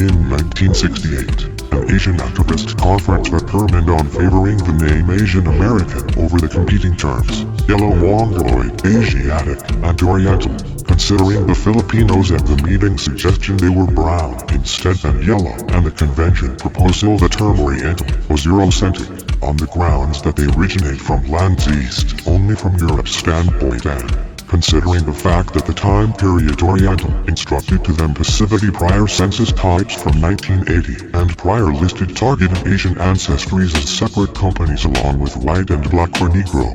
In 1968, an Asian activist conference determined on favoring the name Asian American over the competing terms Yellow Mongoloid, Asiatic, and Oriental, considering the Filipinos at the meeting suggestion they were brown instead than yellow, and the convention proposal the term Oriental was Eurocentric, on the grounds that they originate from lands east only from Europe's standpoint, and considering the fact that the time period Oriental instructed to them passivity prior census types from 1980 and prior listed targeted Asian ancestries as separate companies along with white and black or Negro.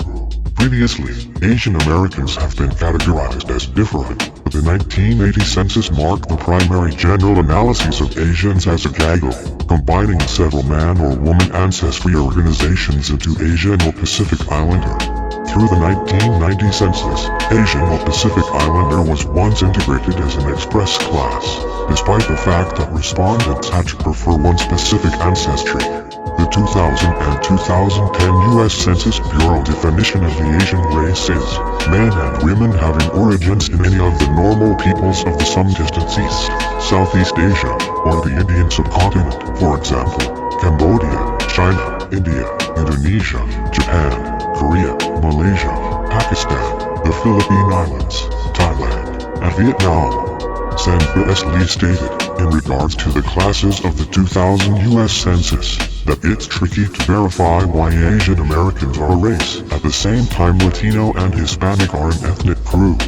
Previously, Asian Americans have been categorized as different, but the 1980 census marked the primary general analysis of Asians as a gaggle, combining several man or woman ancestry organizations into Asian or Pacific Islander. Through the 1990 census, Asian or Pacific Islander was once integrated as an express class, despite the fact that respondents had to prefer one specific ancestry. The 2000 and 2010 U.S. Census Bureau definition of the Asian race is men and women having origins in any of the normal peoples of the some distance east, Southeast Asia, or the Indian subcontinent, for example, Cambodia, China, India, Indonesia, Japan, Korea, Malaysia, Pakistan, the Philippine Islands, Thailand, and Vietnam. Senator S. Lee stated, in regards to the classes of the 2000 U.S. Census, that it's tricky to verify why Asian Americans are a race, at the same time Latino and Hispanic are an ethnic group.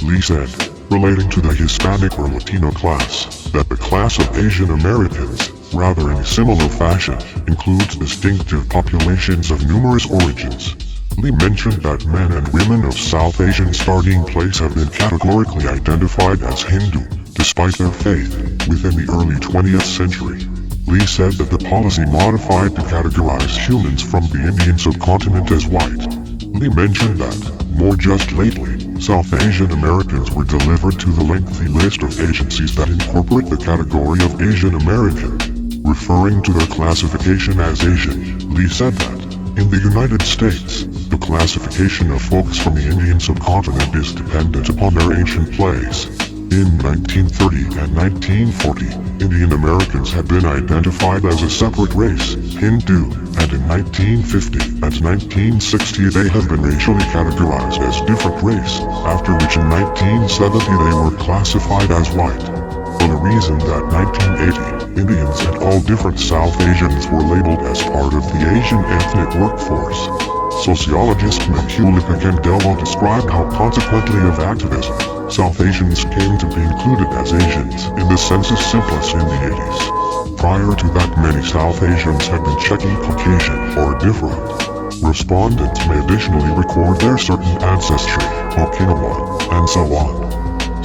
Lee said, relating to the Hispanic or Latino class, that the class of Asian Americans, rather in a similar fashion, includes distinctive populations of numerous origins. Lee mentioned that men and women of South Asian starting place have been categorically identified as Hindu, despite their faith, within the early 20th century. Lee said that the policy modified to categorize humans from the Indian subcontinent as white. Lee mentioned that, more just lately, South Asian Americans were delivered to the lengthy list of agencies that incorporate the category of Asian American. Referring to their classification as Asian, Lee said that, in the United States, the classification of folks from the Indian subcontinent is dependent upon their ancient place. In 1930 and 1940, Indian Americans had been identified as a separate race, Hindu, and in 1950 and 1960 they have been racially categorized as different race, after which in 1970 they were classified as white. For the reason that 1980, Indians and all different South Asians were labeled as part of the Asian ethnic workforce. Sociologist Maculika Candelo described how consequently of activism, South Asians came to be included as Asians in the census simplest in the 80s. Prior to that, many South Asians had been checking Caucasian or different. Respondents may additionally record their certain ancestry, Okinawan, and so on.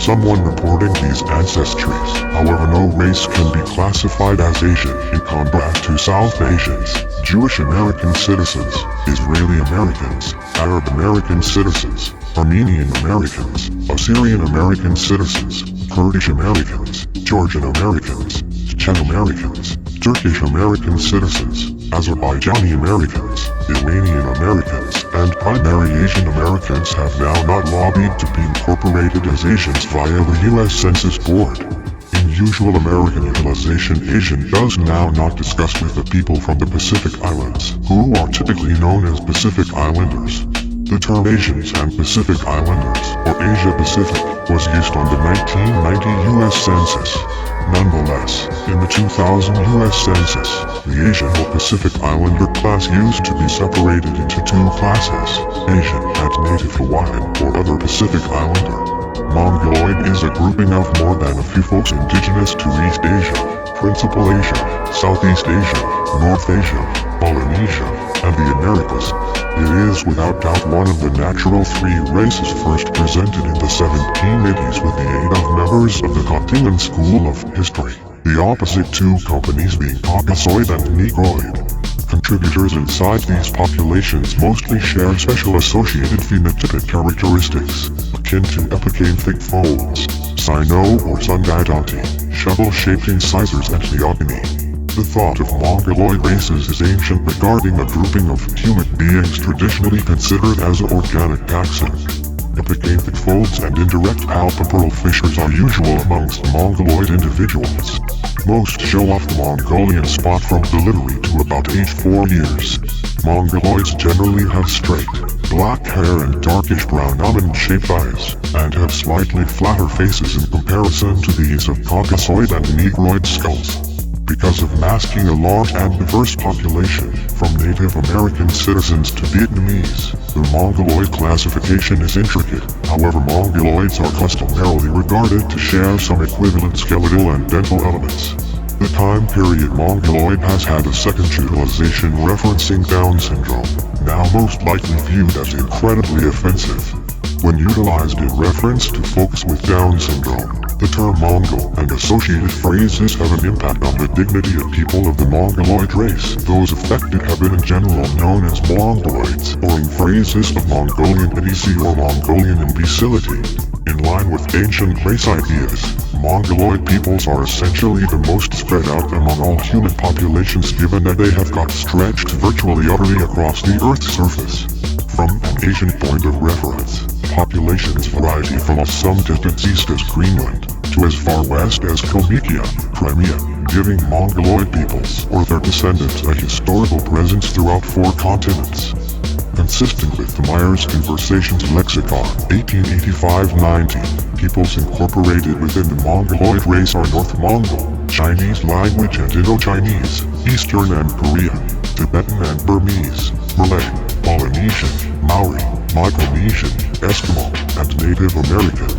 Someone reporting these ancestries, however, no race can be classified as Asian in contrast to South Asians, Jewish American citizens, Israeli Americans, Arab American citizens, Armenian Americans, Assyrian American citizens, Kurdish Americans, Georgian Americans, Czech Americans, Turkish American citizens, Azerbaijani Americans, Iranian Americans, and primary Asian Americans have now not lobbied to be incorporated as Asians via the U.S. Census Board. In usual American utilization, Asian does now not discuss with the people from the Pacific Islands, who are typically known as Pacific Islanders. The term Asians and Pacific Islanders, or Asia Pacific, was used on the 1990 U.S. Census. Nonetheless, in the 2000 U.S. Census, the Asian or Pacific Islander class used to be separated into two classes, Asian and Native Hawaiian or other Pacific Islander. Mongoloid is a grouping of more than a few folks indigenous to East Asia, Principal Asia, Southeast Asia, North Asia, Polynesia, and the Americas. It is without doubt one of the natural three races first presented in the 1780s with the aid of members of the Cottingham School of History, the opposite two companies being Caucasoid and Negroid. Contributors inside these populations mostly share special associated phenotypic characteristics, akin to epicanthic folds, Sino or Sundadonti, shovel-shaped incisors and neoteny. The thought of Mongoloid races is ancient regarding a grouping of human beings traditionally considered as organic taxon. Epicanthic folds and indirect palpebral fissures are usual amongst Mongoloid individuals. Most show off the Mongolian spot from delivery to about age 4 years. Mongoloids generally have straight, black hair and darkish brown almond-shaped eyes, and have slightly flatter faces in comparison to these of Caucasoid and Negroid skulls. Because of masking a large and diverse population, from Native American citizens to Vietnamese, the Mongoloid classification is intricate. However, Mongoloids are customarily regarded to share some equivalent skeletal and dental elements. The time period Mongoloid has had a second utilization referencing Down syndrome, now most likely viewed as incredibly offensive. When utilized in reference to folks with Down syndrome, the term Mongol and associated phrases have an impact on the dignity of people of the Mongoloid race. Those affected have been in general known as Mongoloids, or in phrases of Mongolian idiocy or Mongolian imbecility. In line with ancient race ideas, Mongoloid peoples are essentially the most spread out among all human populations given that they have got stretched virtually utterly across the Earth's surface. From an Asian point of reference, populations vary from some distance east as Greenland, to as far west as Kalmykia, Crimea, giving Mongoloid peoples or their descendants a historical presence throughout 4 continents. Consistent with the Myers Conversations Lexicon, 1885-19, peoples incorporated within the Mongoloid race are North Mongol, Chinese language and Indo-Chinese, Eastern and Korean, Tibetan and Burmese, Malay, Polynesian, Maori, Micronesian, Eskimo, and Native American.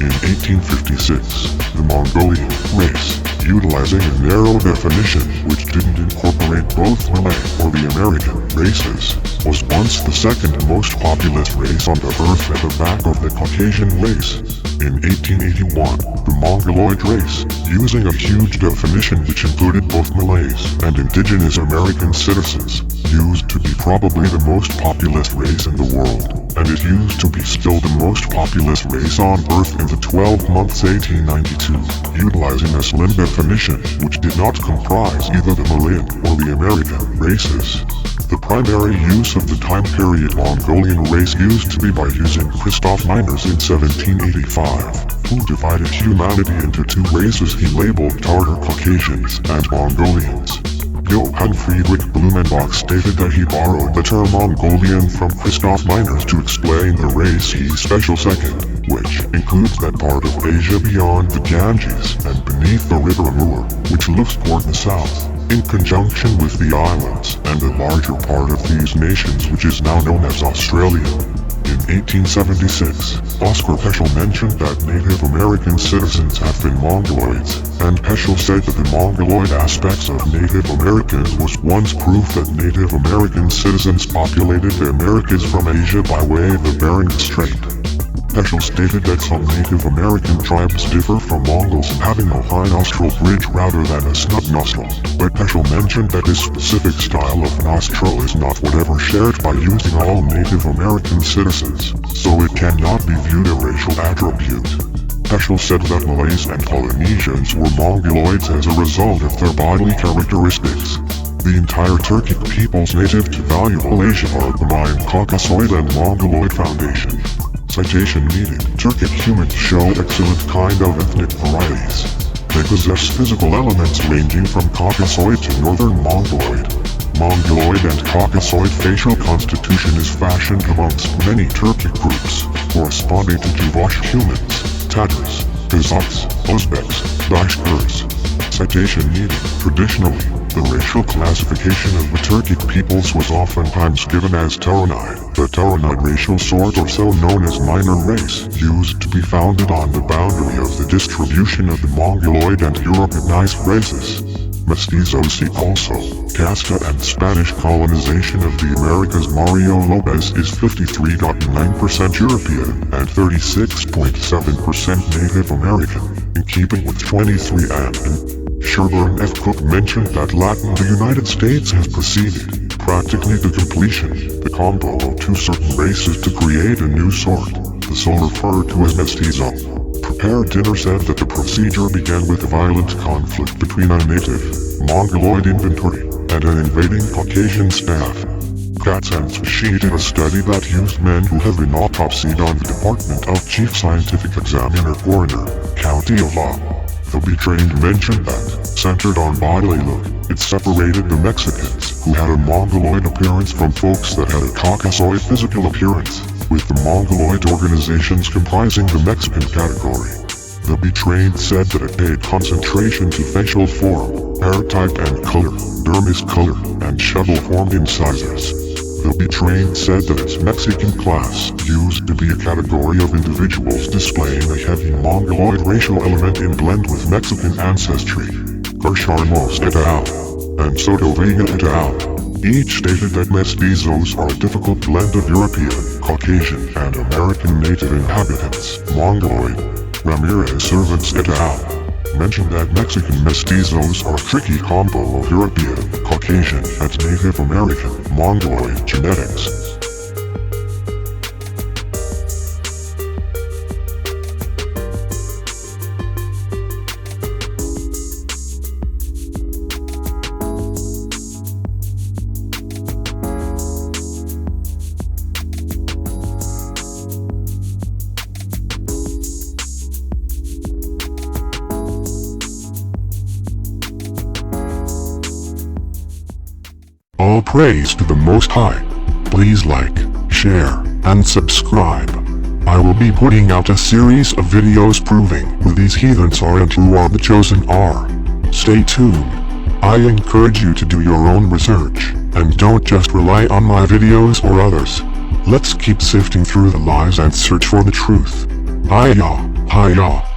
In 1856, the Mongolian race, utilizing a narrow definition which didn't incorporate both Malay or the American races, was once the second most populous race on the Earth at the back of the Caucasian race. In 1881, the Mongoloid race, using a huge definition which included both Malays and indigenous American citizens, used to be probably the most populous race in the world, and it used to be still the most populous race on Earth in the 12 months 1892, utilizing a slim definition which did not comprise either the Malayan or the American races. The primary use of the time period Mongolian race used to be by using Christoph Miners in 1785, who divided humanity into two races he labeled Tartar Caucasians and Mongolians. Johann Friedrich Blumenbach stated that he borrowed the term Mongolian from Christoph Miners to explain the race he special second, which includes that part of Asia beyond the Ganges and beneath the river Amur, which looks toward the south, in conjunction with the islands and the larger part of these nations which is now known as Australia. In 1876, Oscar Peschel mentioned that Native American citizens have been Mongoloids, and Peschel said that the Mongoloid aspects of Native American was once proof that Native American citizens populated the Americas from Asia by way of the Bering Strait. Peschel stated that some Native American tribes differ from Mongols in having a high nostril bridge rather than a snub nostril, but Peschel mentioned that this specific style of nostril is not whatever shared by using all Native American citizens, so it cannot be viewed a racial attribute. Peschel said that Malays and Polynesians were Mongoloids as a result of their bodily characteristics. The entire Turkic peoples native to valuable Asia are the Mayan Caucasoid and Mongoloid Foundation. Citation needed. Turkic humans show excellent kind of ethnic varieties. They possess physical elements ranging from Caucasoid to Northern Mongoloid. Mongoloid and Caucasoid facial constitution is fashioned amongst many Turkic groups, corresponding to Chuvash humans, Tatars, Kazakhs, Uzbeks, Bashkirs. Citation needed. Traditionally, the racial classification of the Turkic peoples was oftentimes given as Taranai. The Taranai racial sort, or so known as minor race, used to be founded on the boundary of the distribution of the Mongoloid and Europeanized races. Mestizo see also. Casta and Spanish colonization of the Americas. Mario Lopez is 53.9% European and 36.7% Native American, in keeping with 23 and Sherburne F. Cook mentioned that Latin the United States has proceeded, practically to completion, the combo of two certain races to create a new sort, the so referred to as mestizo. Prepare Dinner said that the procedure began with a violent conflict between a native, Mongoloid inventory, and an invading Caucasian staff. Katz and Sushi did a study that used men who have been autopsied on the Department of Chief Scientific Examiner Coroner, County of Law. The betrayed mentioned that, centered on bodily look, it separated the Mexicans, who had a Mongoloid appearance, from folks that had a Caucasoid physical appearance, with the Mongoloid organizations comprising the Mexican category. The betrayed said that it paid concentration to facial form, hair type and color, dermis color, and shovel-formed incisors. The betrayed said that its Mexican class used to be a category of individuals displaying a heavy Mongoloid racial element in blend with Mexican ancestry. Garsharmos et al. And Soto Vega et al. Each stated that mestizos are a difficult blend of European, Caucasian, and American native inhabitants. Mongoloid. Ramirez Servants et al. Mentioned that Mexican mestizos are a tricky combo of European, Caucasian, and Native American, Mongoloid genetics. All praise to the Most High. Please like, share, and subscribe. I will be putting out a series of videos proving who these heathens are and who are the chosen are. Stay tuned. I encourage you to do your own research, and don't just rely on my videos or others. Let's keep sifting through the lies and search for the truth. Hiya, hiya.